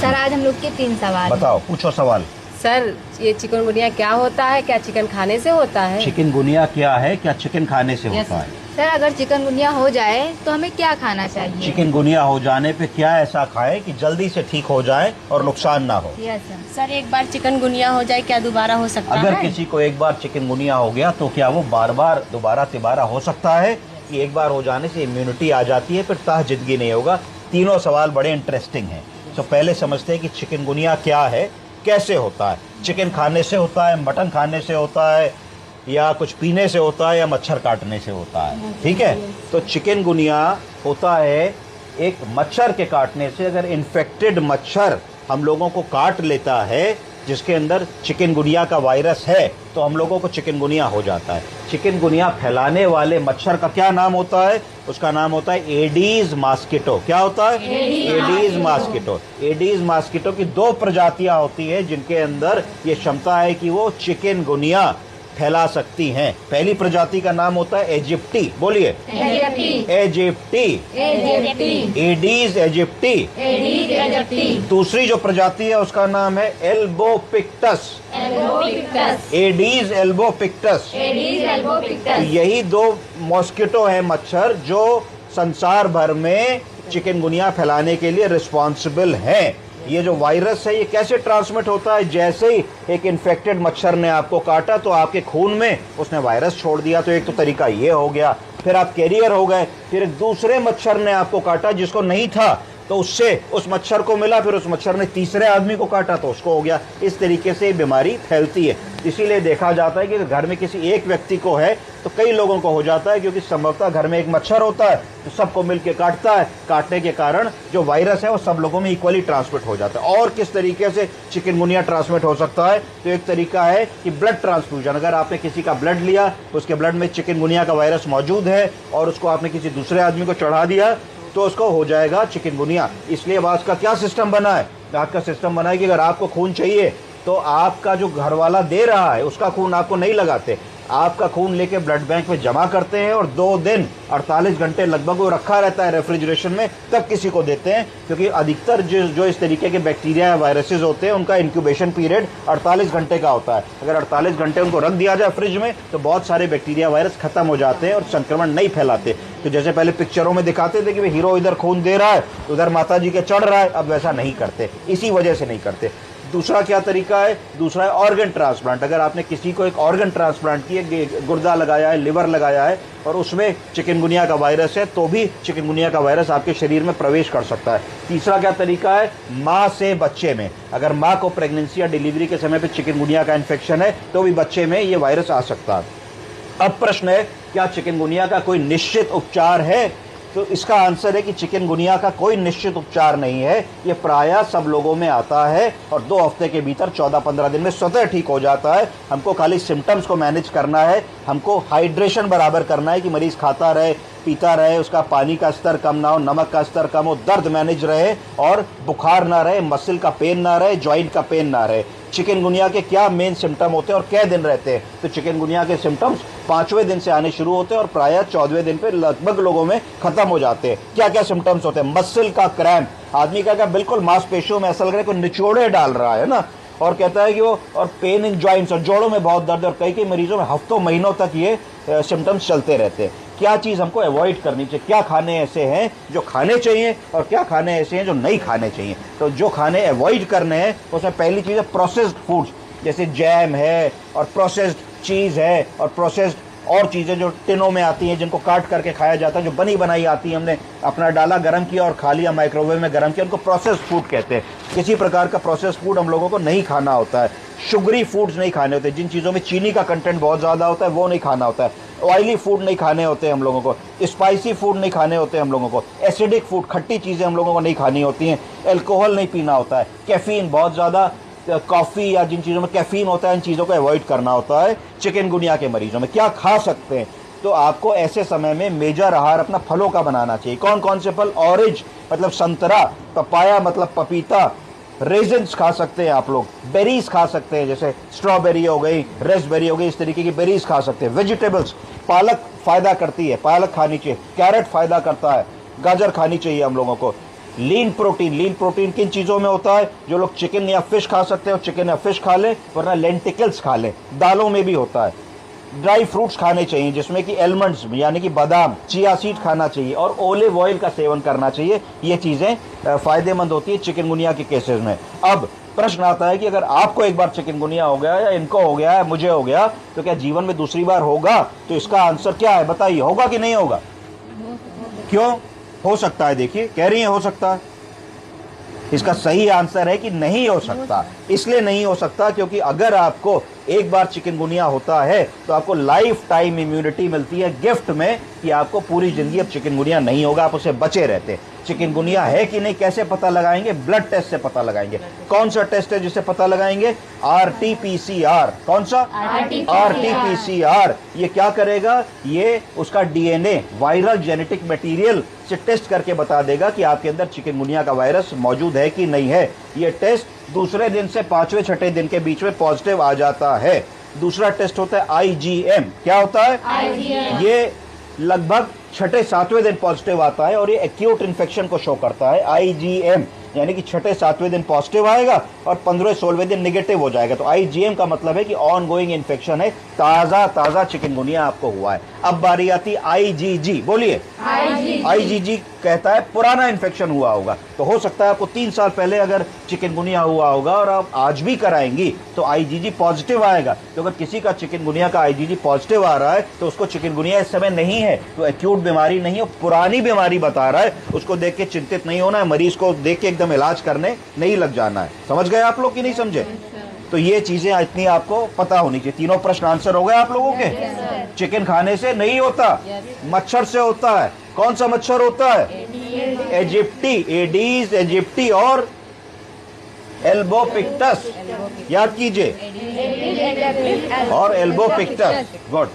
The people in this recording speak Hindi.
सर आज हम लोग के 3 सवाल। बताओ, पूछो सवाल। सर ये चिकनगुनिया क्या होता है, क्या चिकन खाने से होता है? चिकनगुनिया क्या है, क्या चिकन खाने से होता है? सर अगर चिकनगुनिया हो जाए तो हमें क्या खाना चाहिए? चिकनगुनिया हो जाने पे क्या ऐसा खाएं कि जल्दी से ठीक हो जाए और नुकसान ना हो? Yes sir. सर एक बार चिकनगुनिया हो जाए क्या दोबारा हो सकता है? अगर किसी को एक बार चिकनगुनिया हो गया तो क्या वो बार बार दोबारा तिबारा हो सकता है? कि एक बार हो जाने से इम्यूनिटी आ जाती है फिर ताह जिंदगी नहीं होगा? तीनों सवाल बड़े इंटरेस्टिंग हैं। तो पहले समझते हैं कि चिकनगुनिया क्या है, कैसे होता है। चिकन खाने से होता है, मटन खाने से होता है, या कुछ पीने से होता है, या मच्छर काटने से होता है? ठीक है, तो चिकनगुनिया होता है एक मच्छर के काटने से। अगर इन्फेक्टेड मच्छर हम लोगों को काट लेता है जिसके अंदर चिकनगुनिया का वायरस है तो हम लोगों को चिकनगुनिया हो जाता है। चिकनगुनिया फैलाने वाले मच्छर का क्या नाम होता है? उसका नाम होता है एडीज मॉस्किटो। क्या होता है? Aedes mosquito. एडीज मॉस्किटो की 2 प्रजातियां होती है जिनके अंदर ये क्षमता है कि वो चिकनगुनिया फैला सकती हैं। पहली प्रजाति का नाम होता है इजिप्टी। बोलिए, इजिप्टी, एडीज इजिप्टी। दूसरी जो प्रजाति है उसका नाम है एल्बोपिक्टस, एडीज एल्बोपिक्टस। तो यही 2 मॉस्किटो है मच्छर जो संसार भर में चिकनगुनिया फैलाने के लिए रिस्पॉन्सिबल हैं। ये जो वायरस है ये कैसे ट्रांसमिट होता है? जैसे ही एक इन्फेक्टेड मच्छर ने आपको काटा तो आपके खून में उसने वायरस छोड़ दिया, तो एक तो तरीका ये हो गया। फिर आप कैरियर हो गए, फिर एक दूसरे मच्छर ने आपको काटा जिसको नहीं था तो उससे उस मच्छर को मिला, फिर उस मच्छर ने तीसरे आदमी को काटा तो उसको हो गया। इस तरीके से बीमारी फैलती है। इसीलिए देखा जाता है कि घर में किसी एक व्यक्ति को है तो कई लोगों को हो जाता है, क्योंकि संभवतः घर में एक मच्छर होता है तो सबको मिलकर काटता है। काटने के कारण जो वायरस है वो सब लोगों में इक्वली ट्रांसमिट हो जाता है। और किस तरीके से चिकनगुनिया ट्रांसमिट हो सकता है? तो एक तरीका है कि ब्लड ट्रांसफ्यूजन। अगर आपने किसी का ब्लड लिया तो उसके ब्लड में चिकनगुनिया का वायरस मौजूद है और उसको आपने किसी दूसरे आदमी को चढ़ा दिया तो उसको हो जाएगा चिकनगुनिया। इसलिए आज का क्या सिस्टम बना है? आज का सिस्टम बना है कि अगर आपको खून चाहिए तो आपका जो घर वाला दे रहा है उसका खून आपको नहीं लगाते, आपका खून लेके ब्लड बैंक में जमा करते हैं और 2 दिन 48 घंटे लगभग वो रखा रहता है रेफ्रिजरेशन में, तब किसी को देते हैं। क्योंकि अधिकतर जो इस तरीके के बैक्टीरिया या वायरसेस होते हैं उनका इंक्यूबेशन पीरियड 48 घंटे का होता है। अगर 48 घंटे उनको रख दिया जाए फ्रिज में तो बहुत सारे बैक्टीरिया वायरस खत्म हो जाते हैं और संक्रमण नहीं फैलाते। तो जैसे पहले पिक्चरों में दिखाते थे कि भाई हीरो इधर खून दे रहा है उधर माता जी के चढ़ रहा है, अब वैसा नहीं करते, इसी वजह से नहीं करते। दूसरा क्या तरीका है? दूसरा है ऑर्गन ट्रांसप्लांट। अगर आपने किसी को एक ऑर्गन ट्रांसप्लांट किया, गुर्दा लगाया है, लिवर लगाया है और उसमें चिकनगुनिया का वायरस है तो भी चिकनगुनिया का वायरस आपके शरीर में प्रवेश कर सकता है। तीसरा क्या तरीका है? माँ से बच्चे में। अगर माँ को प्रेगनेंसी या डिलीवरी के समय पे चिकनगुनिया का इन्फेक्शन है तो भी बच्चे में ये वायरस आ सकता है। अब प्रश्न है, क्या चिकनगुनिया का कोई निश्चित उपचार है? तो इसका आंसर है कि चिकनगुनिया का कोई निश्चित उपचार नहीं है। ये प्रायः सब लोगों में आता है और 2 हफ्ते के भीतर 14-15 दिन में स्वतः ठीक हो जाता है। हमको खाली सिम्टम्स को मैनेज करना है, हमको हाइड्रेशन बराबर करना है कि मरीज खाता रहे, पीता रहे, उसका पानी का स्तर कम ना हो, नमक का स्तर कम हो, दर्द मैनेज रहे और बुखार ना रहे, मसल का पेन ना रहे, जॉइंट का पेन ना रहे। चिकनगुनिया के क्या मेन सिम्टम होते हैं और क्या दिन रहते हैं? तो चिकनगुनिया के सिम्टम्स 5वें दिन से आने शुरू होते हैं और प्रायः 14वें दिन पे लगभग लोगों में खत्म हो जाते हैं। क्या क्या सिम्टम्स होते हैं? मसल का क्रैम्प, आदमी का क्या बिल्कुल मांसपेशियों में ऐसा लग रहा है कोई निचोड़े डाल रहा है ना, और कहता है कि वो, और पेन इन जॉइंट्स, और जोड़ों में बहुत दर्द, और कई मरीजों में हफ्तों महीनों तक ये सिम्टम्स चलते रहते हैं। क्या चीज़ हमको अवॉइड करनी चाहिए? क्या खाने ऐसे हैं जो खाने चाहिए और क्या खाने ऐसे हैं जो नहीं खाने चाहिए? तो जो खाने अवॉइड करने हैं उसमें पहली चीज़ है प्रोसेस्ड फूड्स, जैसे जैम है और प्रोसेस्ड चीज़ है और प्रोसेस्ड और चीज़ें जो टिनों में आती हैं जिनको काट करके खाया जाता है, जो बनी बनाई आती है, हमने अपना डाला, गर्म किया और खा लिया, माइक्रोवेव में गर्म किया, उनको प्रोसेस्ड फूड कहते हैं। किसी प्रकार का प्रोसेस्ड फूड हम लोगों को नहीं खाना होता है। शुगरी फूड्स नहीं खाने होते, जिन चीज़ों में चीनी का कंटेंट बहुत ज़्यादा होता है वो नहीं खाना होता है। ऑयली फूड नहीं खाने होते हैं हम लोगों को, स्पाइसी फूड नहीं खाने होते हैं हम लोगों को, एसिडिक फूड, खट्टी चीज़ें हम लोगों को नहीं खानी होती हैं, एल्कोहल नहीं पीना होता है, कैफीन बहुत ज़्यादा, कॉफ़ी या जिन चीज़ों में कैफीन होता है इन चीज़ों को अवॉइड करना होता है। चिकनगुनिया के मरीजों में क्या खा सकते हैं? तो आपको ऐसे समय में मेजर आहार अपना फलों का बनाना चाहिए। कौन कौन से फल? ऑरेंज मतलब संतरा, पपाया मतलब पपीता, रेजिन्स खा सकते हैं आप लोग, बेरीज खा सकते हैं, जैसे स्ट्रॉबेरी हो गई, रेसबेरी हो गई, इस तरीके की बेरीज खा सकते हैं। वेजिटेबल्स, पालक फ़ायदा करती है, पालक खानी चाहिए। कैरेट फ़ायदा करता है, गाजर खानी चाहिए हम लोगों को। लीन प्रोटीन किन चीज़ों में होता है? जो लोग चिकन या फिश खा सकते हो चिकन या फिश खा लें, वरना लेंटिकल्स खा लें, दालों में भी होता है। ड्राई फ्रूट्स खाने चाहिए जिसमें कि एलमंड्स यानी कि बादाम, चिया सीड खाना चाहिए और ओलिव ऑयल का सेवन करना चाहिए। ये चीज़ें फ़ायदेमंद होती है चिकनगुनिया के केसेस में। अब प्रश्न आता है कि अगर आपको एक बार चिकनगुनिया हो गया या इनको हो गया है, मुझे हो गया, तो क्या जीवन में दूसरी बार होगा? तो इसका आंसर क्या है बताइए, होगा कि नहीं होगा? क्यों हो सकता है? देखिए कह रही है हो सकता है। इसका सही आंसर है कि नहीं हो सकता। इसलिए नहीं हो सकता क्योंकि अगर आपको एक बार चिकनगुनिया होता है तो आपको लाइफ टाइम इम्यूनिटी मिलती है गिफ्ट में, कि आपको पूरी जिंदगी अब चिकनगुनिया नहीं होगा, आप उससे बचे रहते। चिकनगुनिया है कि नहीं कैसे पता लगाएंगे? ब्लड टेस्ट से पता लगाएंगे। कौन सा टेस्ट है जिससे पता लगाएंगे? RT-PCR। कौन सा? RT-PCR। ये क्या करेगा? ये उसका DNA, वायरल जेनेटिक मटेरियल से टेस्ट करके बता देगा कि आपके अंदर चिकनगुनिया का वायरस मौजूद है कि नहीं है। ये टेस्ट दूसरे दिन से 5वें 6ठे दिन के बीच में पॉजिटिव आ जाता है। दूसरा टेस्ट होता है IgM। क्या होता है? IgM। ये लगभग 6ठे 7वें दिन पॉजिटिव आता है और ये एक्यूट इन्फेक्शन को शो करता है। IgM यानी कि 6ठे 7वें दिन पॉजिटिव आएगा और 15वें 16वें दिन निगेटिव हो जाएगा। तो IgM का मतलब है कि ऑन गोइंग इन्फेक्शन है, ताज़ा चिकनगुनिया आपको हुआ है। अब बारी आती IgG। बोलिए। IgG कहता है पुराना इन्फेक्शन हुआ होगा। तो हो सकता है आपको 3 साल पहले अगर चिकनगुनिया हुआ होगा और आप आज भी कराएंगी तो IgG पॉजिटिव आएगा। तो अगर किसी का चिकनगुनिया का IgG पॉजिटिव आ रहा है तो उसको चिकनगुनिया इस समय नहीं है, तो एक्यूट बीमारी नहीं है, पुरानी बीमारी बता रहा है। उसको देख के चिंतित नहीं होना है, मरीज को देख के एकदम इलाज करने नहीं लग जाना है। समझ गए आप लोग कि नहीं समझे? तो ये चीजें इतनी आपको पता होनी चाहिए। तीनों प्रश्न आंसर हो गए आप लोगों के? चिकन खाने से नहीं होता, मच्छर से होता है। कौन सा मच्छर होता है? इजिप्टी, एडीज इजिप्टी और एल्बोपिक्टस। याद कीजिए, और एल्बोपिक्टस। गुड।